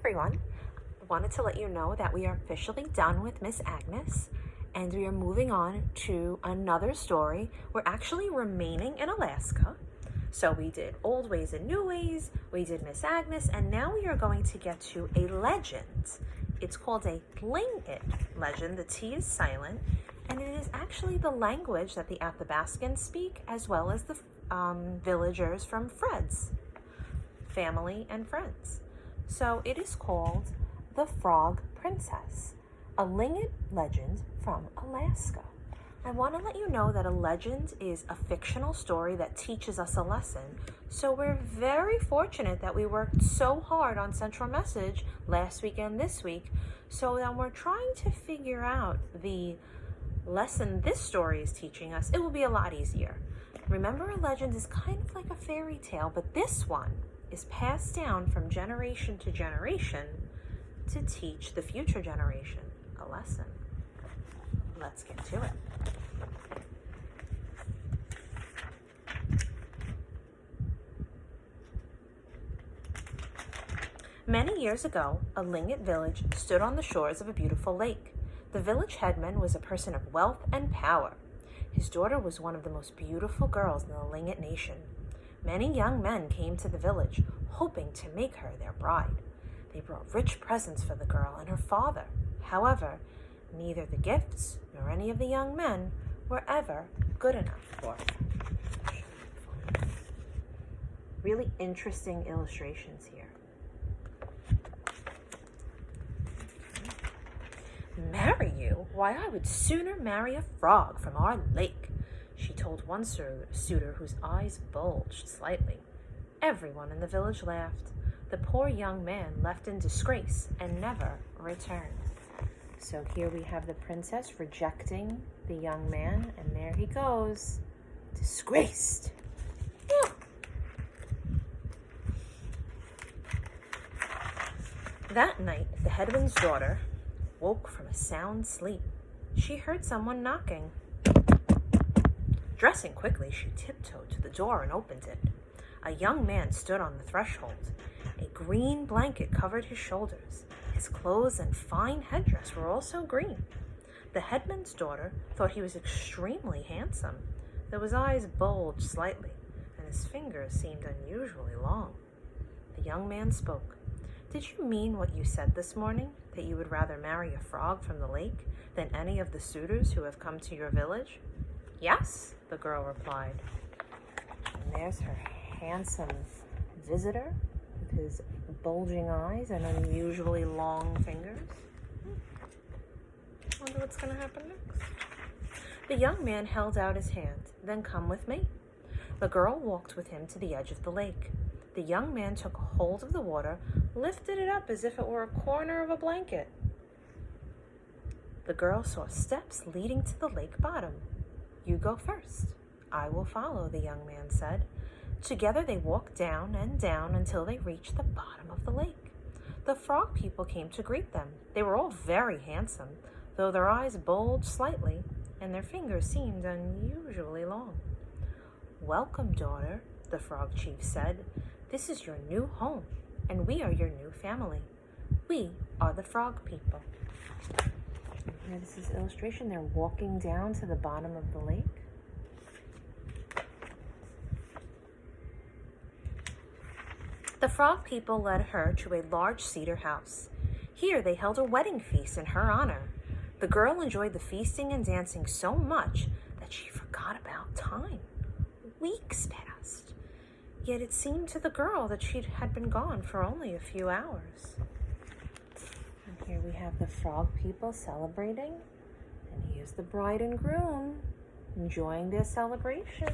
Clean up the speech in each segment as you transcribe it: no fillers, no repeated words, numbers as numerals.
everyone. I wanted to let you know that we are officially done with Miss Agnes and we are moving on to another story. We're actually remaining in Alaska. So we did Old Ways and New Ways, we did Miss Agnes, and now we are going to get to a legend. It's called a Tlingit legend. The T is silent, and it is actually the language that the Athabascans speak, as well as the villagers from Fred's family and friends. So it is called The Frog Princess, a Tlingit legend from Alaska. I want to let you know that a legend is a fictional story that teaches us a lesson. So we're very fortunate that we worked so hard on Central Message last week and this week. So then we're trying to figure out the lesson this story is teaching us. It will be a lot easier. Remember, a legend is kind of like a fairy tale, but this one is passed down from generation to generation to teach the future generation a lesson. Let's get to it. Many years ago, a Tlingit village stood on the shores of a beautiful lake. The village headman was a person of wealth and power. His daughter was one of the most beautiful girls in the Tlingit nation. Many young men came to the village, hoping to make her their bride. They brought rich presents for the girl and her father. However, neither the gifts nor any of the young men were ever good enough for her. Really interesting illustrations here. Marry you? Why, I would sooner marry a frog from our lake, she told one suitor whose eyes bulged slightly. Everyone in the village laughed. The poor young man left in disgrace and never returned. So here we have the princess rejecting the young man, and there he goes, disgraced. That night, the headman's daughter woke from a sound sleep. She heard someone knocking. Dressing quickly, she tiptoed to the door and opened it. A young man stood on the threshold. A green blanket covered his shoulders. His clothes and fine headdress were also green. The headman's daughter thought he was extremely handsome, though his eyes bulged slightly, and his fingers seemed unusually long. The young man spoke. Did you mean what you said this morning, that you would rather marry a frog from the lake than any of the suitors who have come to your village? Yes, the girl replied. And there's her handsome visitor with his bulging eyes and unusually long fingers. Wonder what's going to happen next. The young man held out his hand. Then come with me. The girl walked with him to the edge of the lake. The young man took hold of the water, lifted it up as if it were a corner of a blanket. The girl saw steps leading to the lake bottom. You go first. I will follow, the young man said. Together they walked down and down until they reached the bottom of the lake. The frog people came to greet them. They were all very handsome, though their eyes bulged slightly and their fingers seemed unusually long. Welcome, daughter, the frog chief said. This is your new home, and we are your new family. We are the frog people. Here, this is illustration. They're walking down to the bottom of the lake. The frog people led her to a large cedar house. Here they held a wedding feast in her honor. The girl enjoyed the feasting and dancing so much that she forgot about time. Weeks passed. Yet it seemed to the girl that she had been gone for only a few hours. And here we have the frog people celebrating. And here's the bride and groom enjoying their celebration.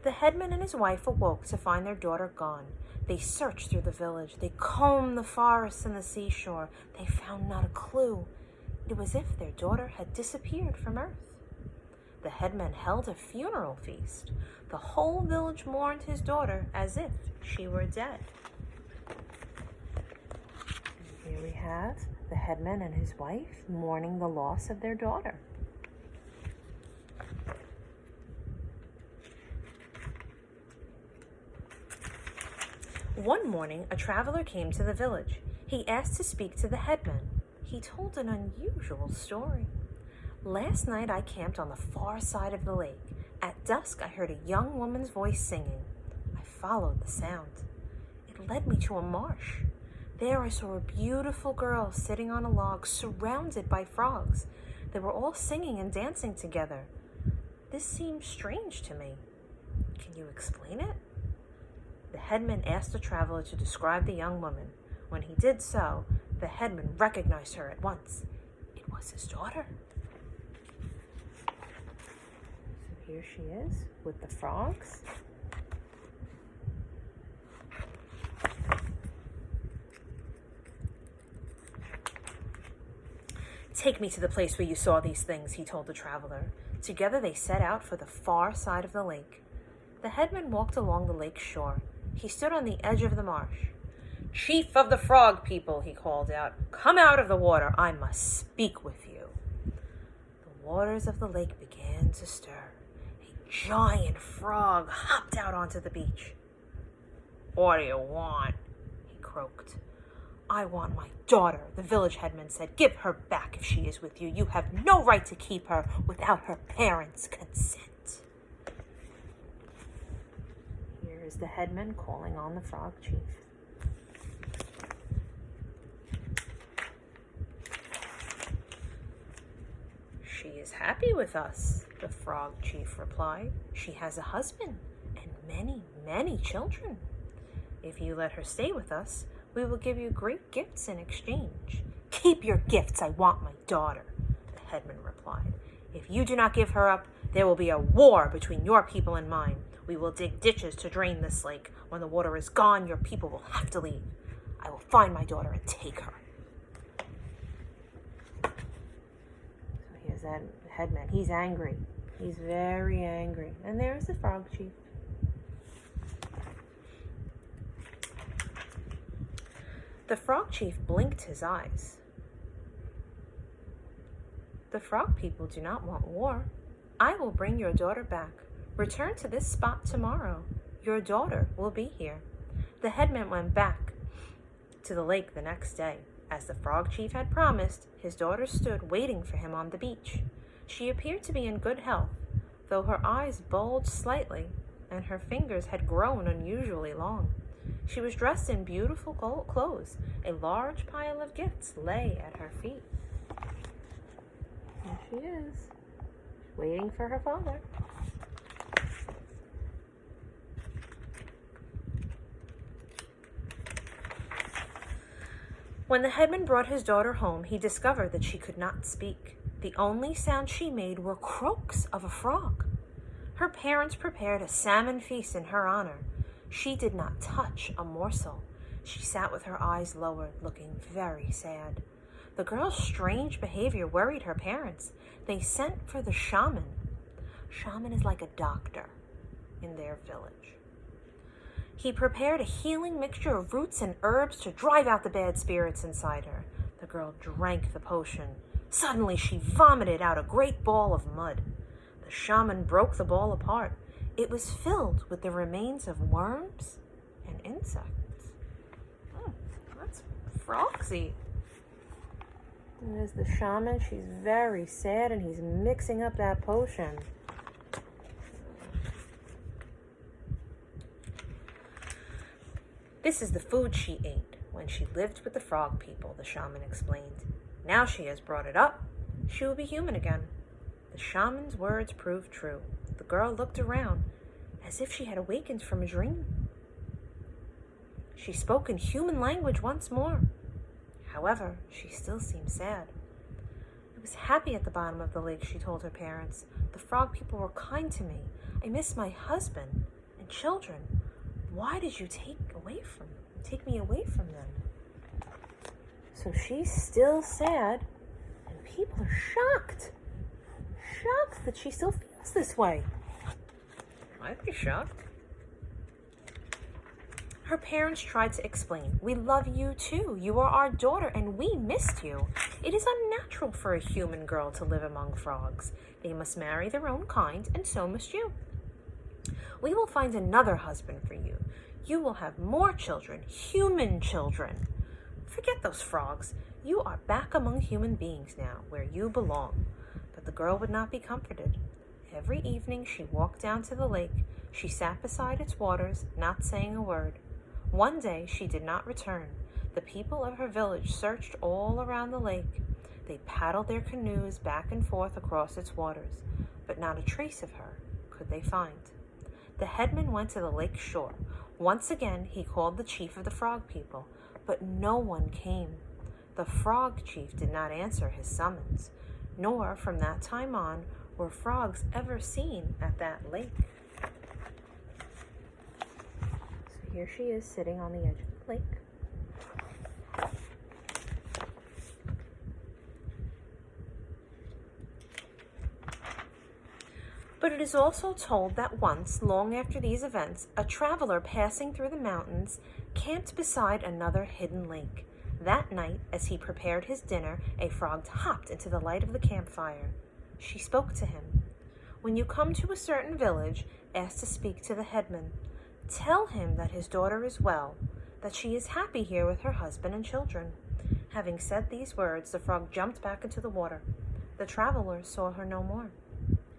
The headman and his wife awoke to find their daughter gone. They searched through the village. They combed the forests and the seashore. They found not a clue. It was as if their daughter had disappeared from earth. The headman held a funeral feast. The whole village mourned his daughter as if she were dead. And here we have the headman and his wife mourning the loss of their daughter. One morning, a traveler came to the village. He asked to speak to the headman. He told an unusual story. Last night, I camped on the far side of the lake. At dusk, I heard a young woman's voice singing. I followed the sound. It led me to a marsh. There I saw a beautiful girl sitting on a log surrounded by frogs. They were all singing and dancing together. This seemed strange to me. Can you explain it? The headman asked the traveler to describe the young woman. When he did so, the headman recognized her at once. It was his daughter. So here she is with the frogs. Take me to the place where you saw these things, he told the traveler. Together they set out for the far side of the lake. The headman walked along the lake shore. He stood on the edge of the marsh. Chief of the frog people, he called out, come out of the water. I must speak with you. The waters of the lake began to stir. A giant frog hopped out onto the beach. What do you want? He croaked. I want my daughter, the village headman said. Give her back if she is with you. You have no right to keep her without her parents' consent. Here is the headman calling on the frog chief. She is happy with us, the frog chief replied. She has a husband and many, many children. If you let her stay with us, we will give you great gifts in exchange. Keep your gifts, I want my daughter, the headman replied. If you do not give her up, there will be a war between your people and mine. We will dig ditches to drain this lake. When the water is gone, your people will have to leave. I will find my daughter and take her. So here's that headman. He's angry. He's very angry. And there's the frog chief. The frog chief blinked his eyes. The frog people do not want war. I will bring your daughter back. Return to this spot tomorrow. Your daughter will be here. The headman went back to the lake the next day. As the frog chief had promised, his daughter stood waiting for him on the beach. She appeared to be in good health, though her eyes bulged slightly and her fingers had grown unusually long. She was dressed in beautiful clothes. A large pile of gifts lay at her feet. Here she is, waiting for her father. When the headman brought his daughter home, he discovered that she could not speak. The only sound she made were croaks of a frog. Her parents prepared a salmon feast in her honor. She did not touch a morsel. She sat with her eyes lowered, looking very sad. The girl's strange behavior worried her parents. They sent for the shaman. Shaman is like a doctor in their village. He prepared a healing mixture of roots and herbs to drive out the bad spirits inside her. The girl drank the potion. Suddenly, she vomited out a great ball of mud. The shaman broke the ball apart. It was filled with the remains of worms and insects. Oh, that's frogsy. There's the shaman. She's very sad, and he's mixing up that potion. This is the food she ate when she lived with the frog people, the shaman explained. Now she has brought it up. She will be human again. The shaman's words proved true. The girl looked around as if she had awakened from a dream. She spoke in human language once more. However, she still seemed sad. I was happy at the bottom of the lake, she told her parents. The frog people were kind to me. I miss my husband and children. Why did you take me away from them? So she's still sad, and people are shocked. Shocked that she still feels this way. I'd be shocked. Her parents tried to explain. We love you too. You are our daughter and we missed you. It is unnatural for a human girl to live among frogs. They must marry their own kind and so must you. We will find another husband for you. You will have more children, human children. Forget those frogs. You are back among human beings now, where you belong." But the girl would not be comforted. Every evening she walked down to the lake. She sat beside its waters, not saying a word. One day she did not return. The people of her village searched all around the lake. They paddled their canoes back and forth across its waters, but not a trace of her could they find. The headman went to the lake shore. Once again he called the chief of the frog people, but no one came. The frog chief did not answer his summons, nor from that time on were frogs ever seen at that lake. So here she is sitting on the edge of the lake. But it is also told that once, long after these events, a traveler passing through the mountains camped beside another hidden lake. That night, as he prepared his dinner, a frog hopped into the light of the campfire. She spoke to him. "When you come to a certain village, ask to speak to the headman. Tell him that his daughter is well, that she is happy here with her husband and children." Having said these words, the frog jumped back into the water. The traveler saw her no more.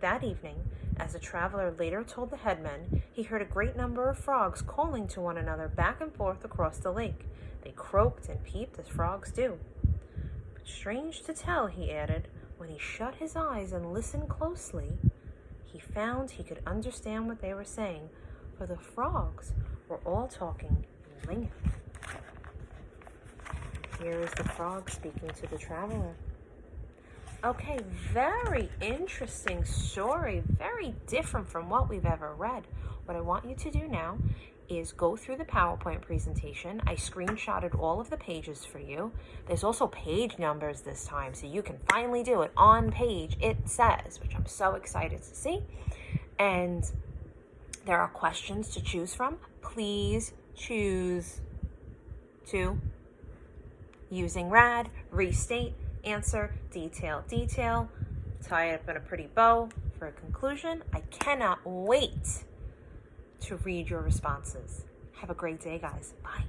That evening, as the traveler later told the headman, he heard a great number of frogs calling to one another back and forth across the lake. They croaked and peeped as frogs do. But strange to tell, he added, when he shut his eyes and listened closely, he found he could understand what they were saying, for the frogs were all talking in Lingon. Here is the frog speaking to the traveler. Okay, very interesting story, very different from what we've ever read. What I want you to do now is go through the PowerPoint presentation. I screenshotted all of the pages for you. There's also page numbers this time, so you can finally do it on page, it says, which I'm so excited to see. And there are questions to choose from. Please choose to using RAD, restate, answer, detail, detail, tie it up in a pretty bow for a conclusion. I cannot wait to read your responses. Have a great day, guys. Bye.